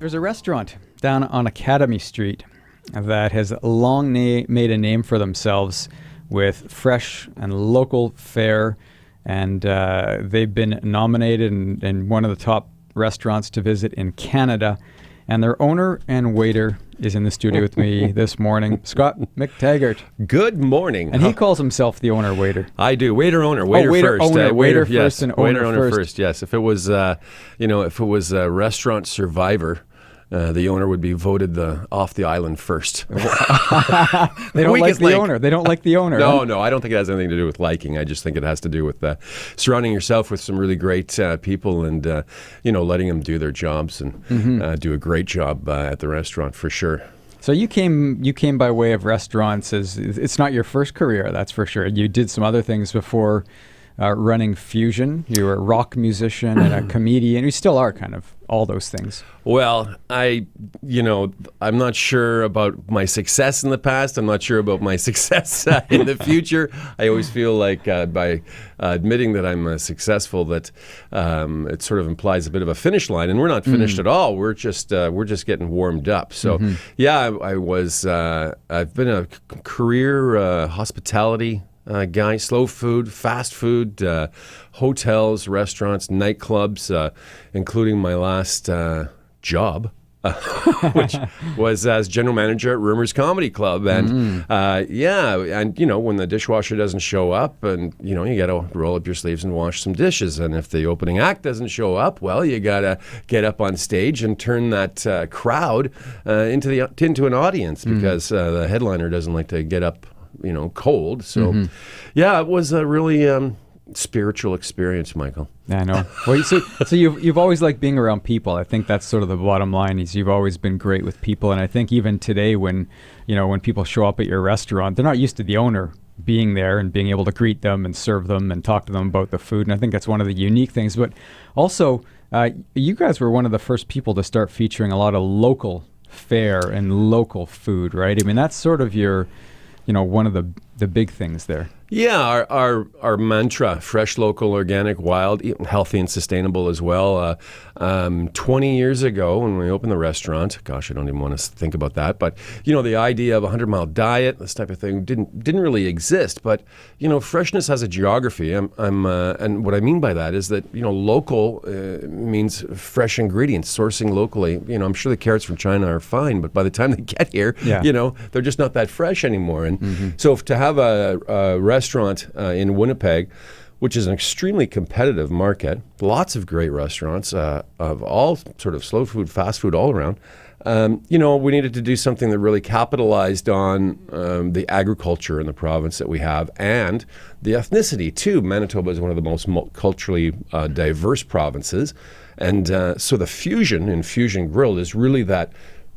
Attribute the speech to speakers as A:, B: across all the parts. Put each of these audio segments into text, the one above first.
A: There's a restaurant down on Academy Street that has long made a name for themselves with fresh and local fare, and they've been nominated in one of the top restaurants to visit in Canada. And their owner and waiter is in the studio with me this morning, Scot McTaggart.
B: Good morning.
A: And he calls himself the owner-waiter.
B: I do. Waiter-owner. Waiter
A: waiter,
B: first.
A: Owner, waiter
B: yes.
A: first and owner
B: Waiter-owner
A: first.
B: Yes. If it was, Restaurant Survivor, the owner would be voted off the island first.
A: They don't like the owner. They don't like the owner.
B: No, I don't think it has anything to do with liking. I just think it has to do with surrounding yourself with some really great people and, letting them do their jobs and do a great job at the restaurant for sure.
A: So you came by way of restaurants. It's not your first career, that's for sure. You did some other things before running Fusion. You were a rock musician and a comedian. You still are kind of all those things.
B: Well, I'm not sure about my success in the past. I'm not sure about my success in the future. I always feel like by admitting that I'm successul, that it sort of implies a bit of a finish line, and we're not finished at all. We're just getting warmed up. So, I've been a career hospitality guy, slow food, fast food, hotels, restaurants, nightclubs, including my last job, which was as general manager at Rumors Comedy Club. And when the dishwasher doesn't show up, and you got to roll up your sleeves and wash some dishes. And if the opening act doesn't show up, well, you got to get up on stage and turn that crowd into an audience, because the headliner doesn't like to get up cold. So, it was a really spiritual experience, Michael.
A: Yeah, I know. Well, so you've always liked being around people. I think that's sort of the bottom line. Is you've always been great with people, and I think even today, when people show up at your restaurant, they're not used to the owner being there and being able to greet them and serve them and talk to them about the food. And I think that's one of the unique things. But also, you guys were one of the first people to start featuring a lot of local fare and local food, right? I mean, that's sort of your one of the big things there.
B: Yeah, our mantra, fresh, local, organic, wild, healthy and sustainable as well. 20 years ago when we opened the restaurant, gosh, I don't even want to think about that, but the idea of a 100-mile diet, this type of thing didn't really exist. But freshness has a geography. And what I mean by that is that local means fresh ingredients, sourcing locally. I'm sure the carrots from China are fine, but by the time they get here, they're just not that fresh anymore. And so to have a restaurant in Winnipeg, which is an extremely competitive market, lots of great restaurants of all sort of slow food, fast food all around. We needed to do something that really capitalized on the agriculture in the province that we have, and the ethnicity too. Manitoba is one of the most culturally diverse provinces, and so the fusion in Fusion Grill is really that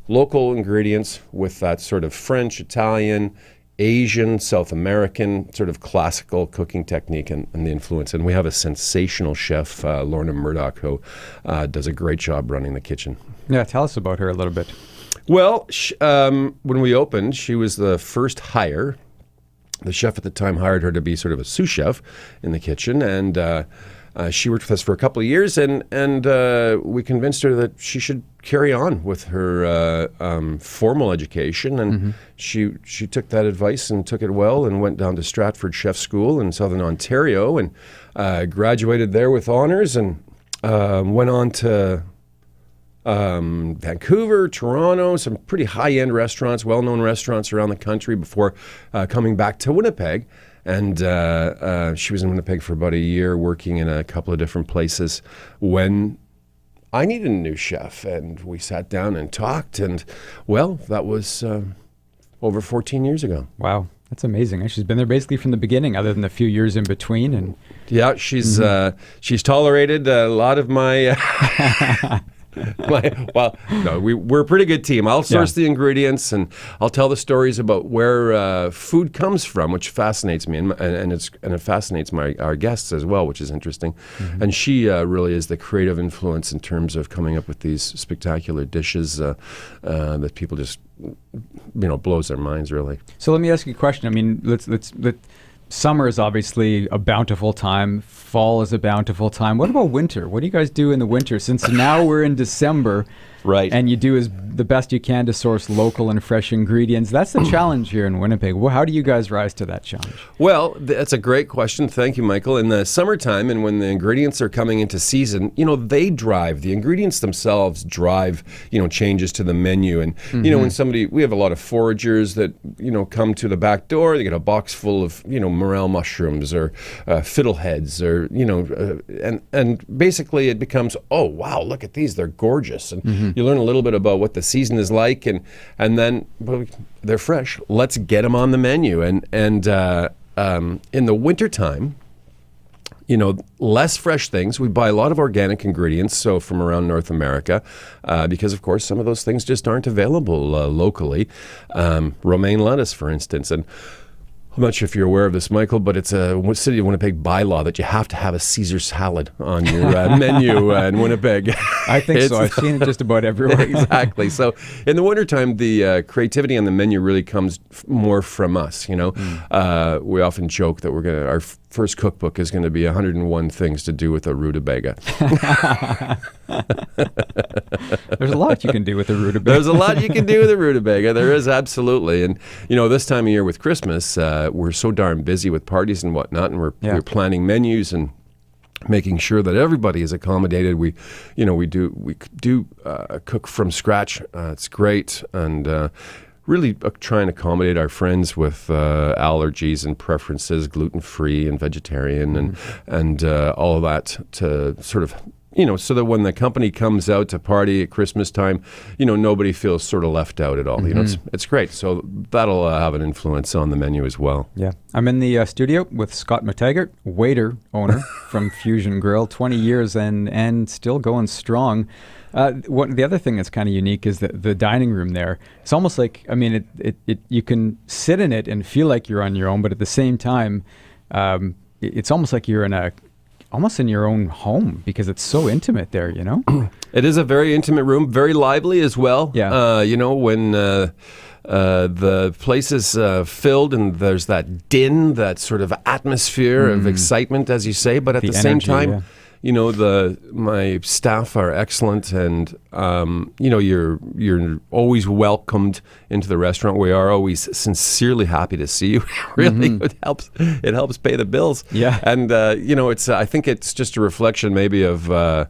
B: local ingredients with that sort of French, Italian, Asian, South American sort of classical cooking technique and the influence. And we have a sensational chef, Lorna Murdoch, who does a great job running the kitchen.
A: Yeah, tell us about her a little bit.
B: Well, when we opened, she was the first hire. The chef at the time hired her to be sort of a sous chef in the kitchen, and she worked with us for a couple of years, and we convinced her that she should carry on with her formal education, and she took that advice and took it well, and went down to Stratford Chef School in Southern Ontario, and graduated there with honors, and went on to Vancouver, Toronto, some pretty high-end restaurants, well-known restaurants around the country before coming back to Winnipeg. And she was in Winnipeg for about a year, working in a couple of different places when I needed a new chef. And we sat down and talked, and well, that was over 14 years ago.
A: Wow, that's amazing. She's been there basically from the beginning, other than a few years in between. And
B: yeah, she's tolerated a lot of my we're a pretty good team. I'll source the ingredients, and I'll tell the stories about where food comes from, which fascinates me, and it fascinates our guests as well, which is interesting. And she really is the creative influence in terms of coming up with these spectacular dishes that people just blows their minds, really.
A: So let me ask you a question. I mean, let's summer is obviously a bountiful time. Fall is a bountiful time. What about winter? What do you guys do in the winter? Since now we're in December,
B: Right.
A: And you do the best you can to source local and fresh ingredients. That's the challenge here in Winnipeg. Well, how do you guys rise to that challenge?
B: Well, that's a great question. Thank you, Michael. In the summertime and when the ingredients are coming into season, they drive. The ingredients themselves drive, changes to the menu. And, when we have a lot of foragers that, come to the back door, they get a box full of, morel mushrooms or fiddleheads or, and basically it becomes, oh, wow, look at these. They're gorgeous. And you learn a little bit about what the season is like and then they're fresh. Let's get them on the menu. And in the wintertime, less fresh things. We buy a lot of organic ingredients, so from around North America, because, of course, some of those things just aren't available locally. Romaine lettuce, for instance. And I'm not sure if you're aware of this, Michael, but it's a City of Winnipeg bylaw that you have to have a Caesar salad on your menu in Winnipeg.
A: I think so. I've seen it just about everywhere.
B: Exactly. So in the wintertime, the creativity on the menu really comes more from us. We often joke that our first cookbook is going to be 101 things to do with a rutabaga.
A: There's a lot you can do with a rutabaga.
B: There's a lot you can do with a rutabaga. There is, absolutely. And, this time of year with Christmas, we're so darn busy with parties and whatnot, and we're planning menus and making sure that everybody is accommodated. We do cook from scratch. It's great. And really try and accommodate our friends with allergies and preferences, gluten-free and vegetarian and all of that to sort of, so that when the company comes out to party at Christmas time, nobody feels sort of left out at all. It's great. So that'll have an influence on the menu as well.
A: Yeah. I'm in the studio with Scot McTaggart, waiter owner from Fusion Grill, 20 years and still going strong. The other thing that's kind of unique is that the dining room there. It's almost like, you can sit in it and feel like you're on your own, but at the same time, it's almost like you're almost in your own home because it's so intimate there,
B: It is a very intimate room, very lively as well.
A: Yeah.
B: When the place is filled and there's that din, that sort of atmosphere of excitement, as you say, but at the same time, my staff are excellent, and you're always welcomed into the restaurant. We are always sincerely happy to see you. Really, it helps pay the bills.
A: Yeah,
B: and I think it's just a reflection maybe of my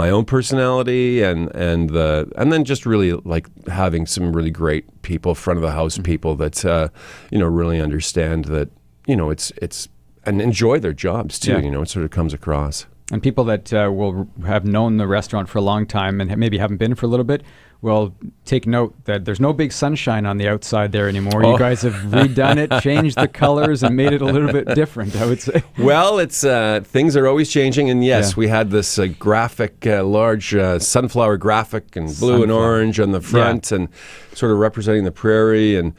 B: own personality and then just really like having some really great people, front of the house people that really understand that it's and enjoy their jobs too.
A: Yeah.
B: It sort of comes across.
A: And people that will have known the restaurant for a long time and maybe haven't been for a little bit will take note that there's no big sunshine on the outside there anymore. You guys have redone it, changed the colors, and made it a little bit different, I would say.
B: Well, it's things are always changing, and yes, we had this graphic, large sunflower graphic and blue and orange on the front, and sort of representing the prairie. And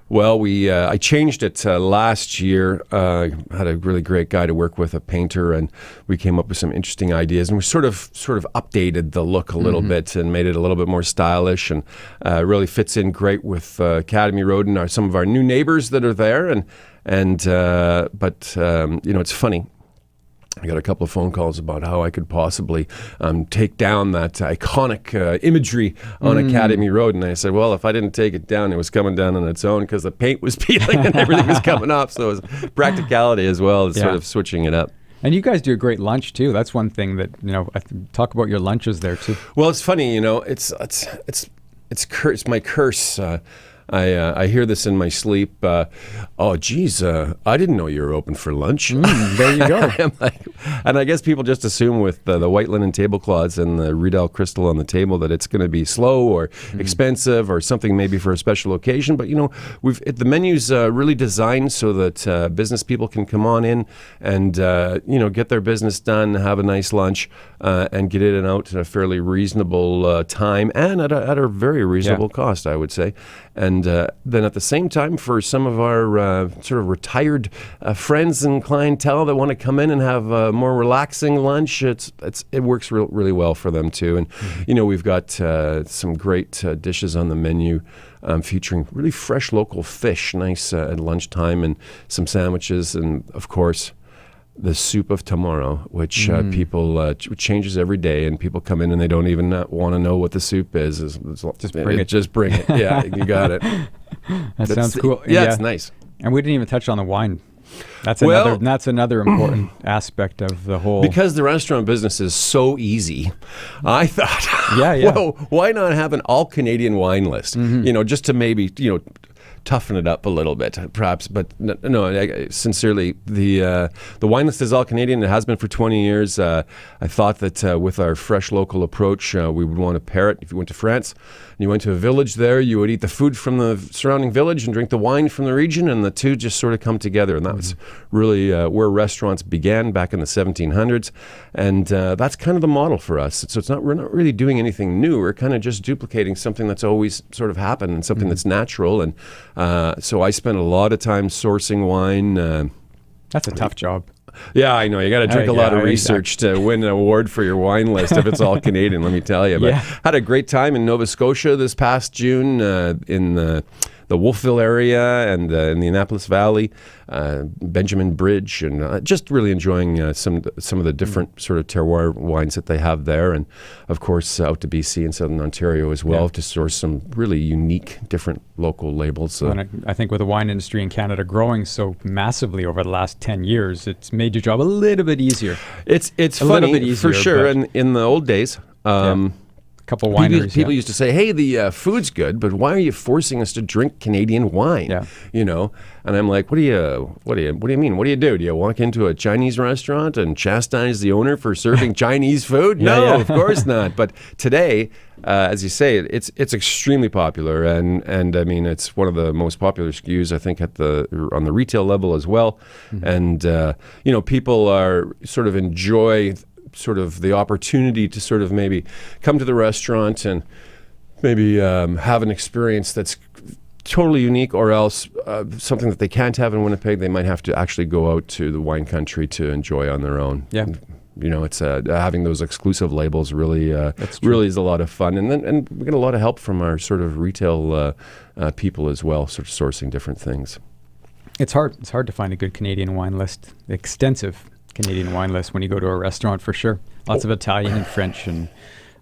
B: well, I changed it last year. Had a really great guy to work with, a painter, and we came up with some interesting ideas. And we sort of updated the look a little bit and made it a little bit more stylish, and really fits in great with Academy Road and some of our new neighbors that are there. But it's funny. I got a couple of phone calls about how I could possibly take down that iconic imagery on Academy Road. And I said, well, if I didn't take it down, it was coming down on its own because the paint was peeling and everything was coming off. So it was practicality as well as sort of switching it up.
A: And you guys do a great lunch too. That's one thing that, talk about your lunches there too.
B: Well, it's funny, it's my curse. I hear this in my sleep. Oh, geez, I didn't know you were open for lunch.
A: There you go.
B: And I guess people just assume with the white linen tablecloths and the Riedel crystal on the table that it's going to be slow or expensive or something maybe for a special occasion. But, the menu's really designed so that business people can come on in and, get their business done, have a nice lunch, and get in and out at a fairly reasonable time and at a very reasonable cost, I would say. And then at the same time, for some of our sort of retired friends and clientele that want to come in and have a more relaxing lunch, it works really well for them too. And we've got some great dishes on the menu featuring really fresh local fish, nice at lunchtime, and some sandwiches, and of course the soup of tomorrow, which people changes every day, and people come in and they don't even want to know what the soup is.
A: Just bring it.
B: Just bring it. Yeah, you got it.
A: That sounds cool.
B: Yeah, it's nice.
A: And we didn't even touch on the wine. That's another important aspect of the whole.
B: Because the restaurant business is so easy, I thought,
A: yeah.
B: Well, why not have an all Canadian wine list? Just to maybe toughen it up a little bit, perhaps. But no, sincerely, the wine list is all Canadian. It has been for 20 years. I thought that with our fresh local approach, we would want to pair it. If you went to France and you went to a village there, you would eat the food from the surrounding village and drink the wine from the region, and the two just sort of come together. And that was really where restaurants began back in the 1700s. And that's kind of the model for us. So we're not really doing anything new. We're kind of just duplicating something that's always sort of happened and something that's natural. And so I spent a lot of time sourcing wine.
A: That's a tough job.
B: Yeah, I know. You got to drink a lot of research to win an award for your wine list if it's all Canadian, let me tell you. But had a great time in Nova Scotia this past June in the Wolfville area and in the Annapolis Valley, Benjamin Bridge, and just really enjoying some of the different sort of terroir wines that they have there. And, of course, out to BC and Southern Ontario as well to source some really unique, different local labels.
A: And I think with the wine industry in Canada growing so massively over the last 10 years, it's made your job a little bit easier.
B: It's funny, for sure. And in the old days,
A: couple wineries.
B: People used to say, "Hey, the food's good, but why are you forcing us to drink Canadian wine?"
A: Yeah.
B: And I'm like, "What do you mean? What do you do? Do you walk into a Chinese restaurant and chastise the owner for serving Chinese food? No, of course not." But today, as you say, it's extremely popular, and I mean, it's one of the most popular SKUs I think on the retail level as well. And people are sort of enjoy sort of the opportunity to sort of maybe come to the restaurant and maybe have an experience that's totally unique, or else something that they can't have in Winnipeg, they might have to actually go out to the wine country to enjoy on their own.
A: Yeah.
B: It's having those exclusive labels really is a lot of fun. And we get a lot of help from our sort of retail people as well, sort of sourcing different things.
A: It's hard. It's hard to find a good Canadian wine list, extensive Canadian wine list when you go to a restaurant, for sure. Lots of Italian and French and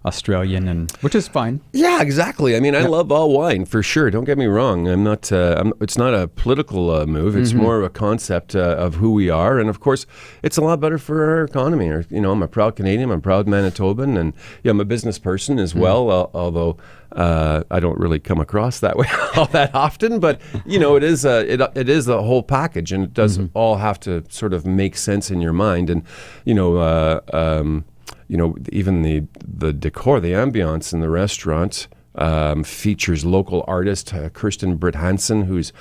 A: Australian, and which is fine.
B: Yeah, exactly. I mean, I love all wine, for sure. Don't get me wrong. I'm not. It's not a political move. It's more of a concept of who we are, and of course, it's a lot better for our economy. I'm a proud Canadian. I'm a proud Manitoban, and I'm a business person as well. Although I don't really come across that way all that often, but it is the whole package, and it does all have to sort of make sense in your mind, and even the decor, the ambiance in the restaurant features local artist Kirsten Britt Hansen, whose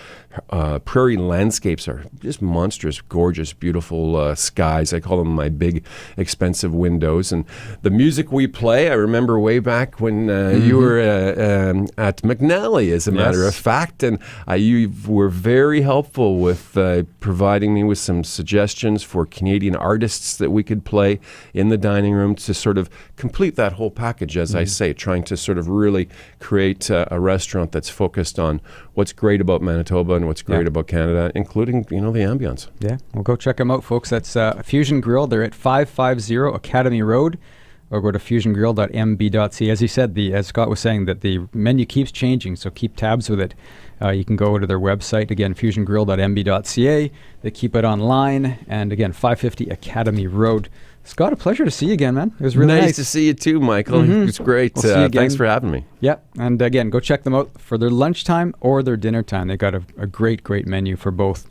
B: prairie landscapes are just monstrous, gorgeous, beautiful skies. I call them my big, expensive windows. And the music we play, I remember way back when you were at McNally, as a matter of fact, and you were very helpful with providing me with some suggestions for Canadian artists that we could play in the dining room to sort of complete that whole package, as I say, trying to sort of really create a restaurant that's focused on what's great about Manitoba and what's great about Canada, including, the ambiance.
A: Yeah, well, go check them out, folks. That's Fusion Grill. They're at 550 Academy Road, or go to fusiongrill.mb.ca. As you said, as Scott was saying, that the menu keeps changing, so keep tabs with it. You can go to their website, again, fusiongrill.mb.ca. They keep it online, and again, 550 Academy Road. Scott, a pleasure to see you again, man. It was really nice
B: to see you too, Michael. It's great.
A: We'll
B: thanks for having me.
A: Yeah, and again, go check them out for their lunchtime or their dinner time. They got a great, great menu for both.